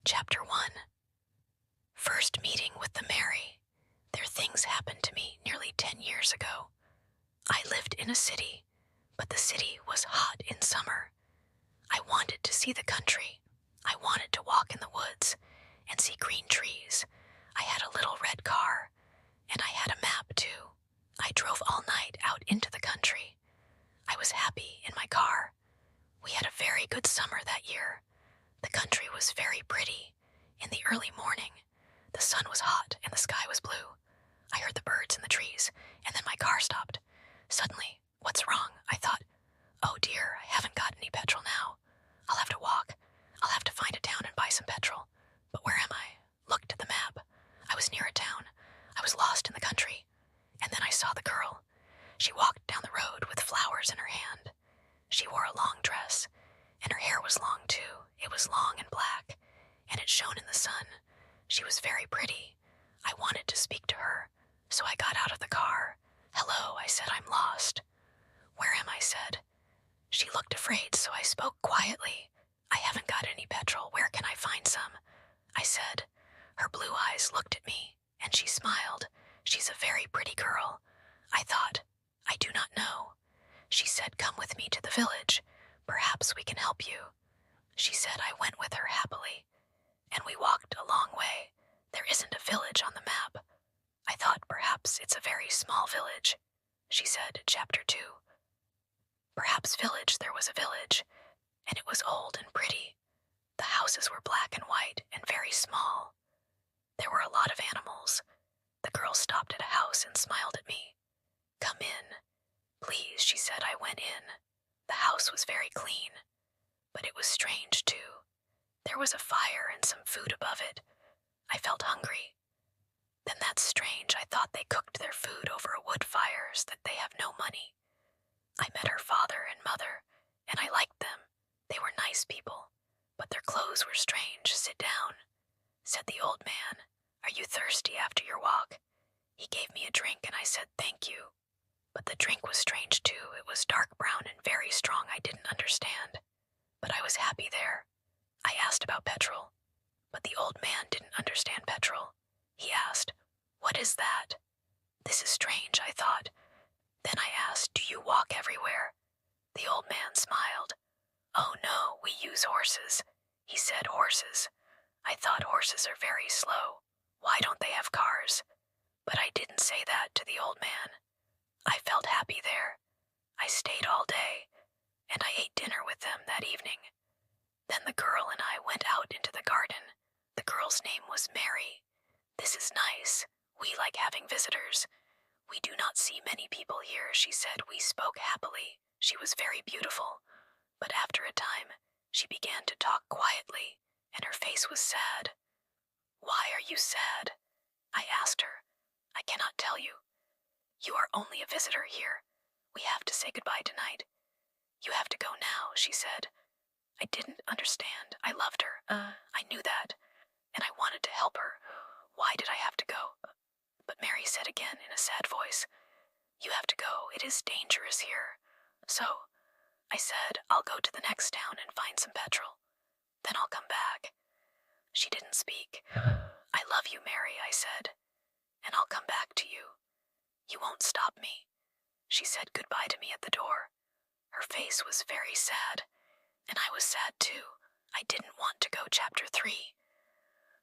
Chapter 1. First meeting with the Mary. Their things happened to me nearly 10 years ago. I lived in a city, but the city was hot in summer. I wanted to see the country. I wanted to walk in the woods and see green trees. I had a little red car, and I had a map too. I drove all night out into the country. I was happy in my car. We had a very good summer that year. The country was very pretty. In the early morning, the sun was hot and the sky was blue. I heard the birds in the trees, and then my car stopped. Suddenly, what's wrong? I thought, oh dear, I haven't got any petrol now. I'll have to walk. I'll have to find a town and buy some petrol. But where am I? Looked at the map. I was near a town. I was lost in the country. And then I saw the girl. She walked down the road with flowers in her hand. She wore a long dress, and her hair was long too. It was long and black, and it shone in the sun. She was very pretty. I wanted to speak to her, so I got out of the car. Hello, I said, I'm lost. Where am I? Said. She looked afraid, so I spoke quietly. I haven't got any petrol. Where can I find some? I said. Her blue eyes looked at me, and she smiled. She's a very pretty girl. I thought, I do not know. She said, come with me to the village. Perhaps we can help you. She said I went with her happily, and we walked a long way. There isn't a village on the map. I thought perhaps it's a very small village. She said, Chapter 2. Perhaps village there was a village, and it was old and pretty. The houses were black and white and very small. There were a lot of animals. The girl stopped at a house and smiled at me. Come in. Please, she said. I went in. The house was very clean, but it was strange too. There was a fire and some food above it. I felt hungry. Then that's strange. I thought they cooked their food over a wood fire, so that they have no money. I met her father and mother, and I liked them. They were nice people, but their clothes were strange. Sit down, said the old man. Are you thirsty after your walk? He gave me a drink, and I said thank you. But the drink was strange too. It was dark brown and very strong. I didn't understand, but I was happy there. I asked about petrol, but the old man didn't understand petrol. He asked, what is that? This is strange, I thought. Then I asked, do you walk everywhere? The old man smiled. Oh no, we use horses. He said horses. I thought horses are very slow. Why don't they have cars? But I didn't say that to the old man. I felt happy there. I stayed all day, and I ate dinner with them that evening. Then the girl and I went out into the garden. The girl's name was Mary. This is nice. We like having visitors. We do not see many people here, she said. We spoke happily. She was very beautiful. But after a time, she began to talk quietly, and her face was sad. Why are you sad? I asked her. I cannot tell you. You are only a visitor here. We have to say goodbye tonight. You have to go now, she said. I didn't understand. I loved her. I knew that. And I wanted to help her. Why did I have to go? But Mary said again in a sad voice, you have to go. It is dangerous here. So, I said, I'll go to the next town and find some petrol. Then I'll come back. She didn't speak. I love you, Mary, I said, and I'll come back to you. You won't stop me. She said goodbye to me at the door. Her face was very sad, and I was sad too. I didn't want to go. Chapter 3.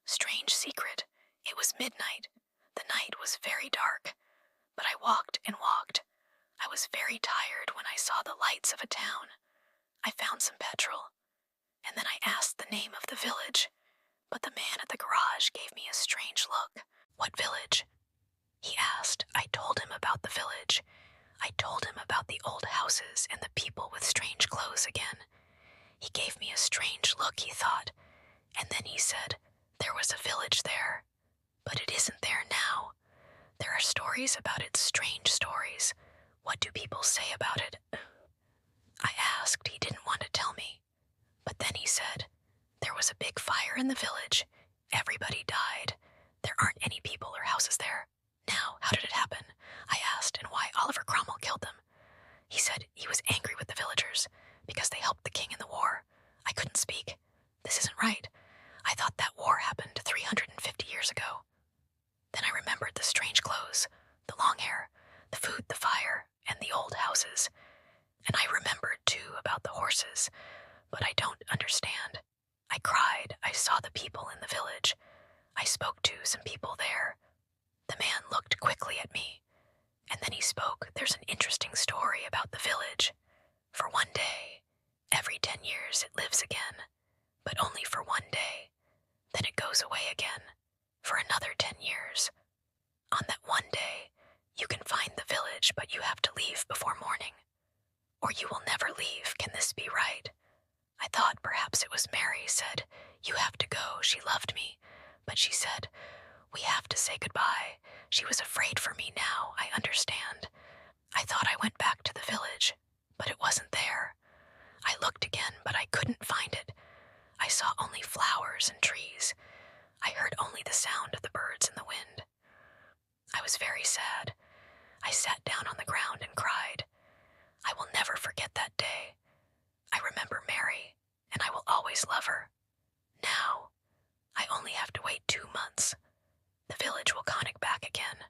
Strange secret. It was midnight. The night was very dark, but I walked and walked. I was very tired when I saw the lights of a town. I found some petrol, and then I asked the name of the village, but the man at the garage gave me a strange look. What village? He asked. I told him about the village. I told him about the old houses and the people with strange clothes again. He gave me a strange look, he thought, and then he said, there was a village there, but it isn't there now. There are stories about it, strange stories. What do people say about it? I asked. He didn't want to tell me. But then he said, there was a big fire in the village. Everybody died. There aren't any people or houses there. Now, how did it happen? I asked, and why Oliver Cromwell killed them. He said he was angry with the villagers because they helped the king in the war. I couldn't speak. This isn't right. I thought that I saw the people in the village. I spoke to some people there. The man looked quickly at me, and then he spoke. There's an interesting story about the village. For one day, every 10 years it lives again, but only for one day. Then it goes away again, for another 10 years. On that one day, you can find the village, but you have to leave before morning. Or you will never leave. Can this be right? I thought perhaps it was Mary said, "You have to go." She loved me, but she said, "We have to say goodbye." She was afraid for me now, I understand. I thought I went back to the village, but it wasn't there. I looked again, but I couldn't find it. I saw only flowers and trees. I heard only the sound of the birds in the wind. I was very sad. I sat down on the ground and cried. I will never forget that day. I remember Mary, and I will always love her. Now, I only have to wait 2 months. The village will connect back again.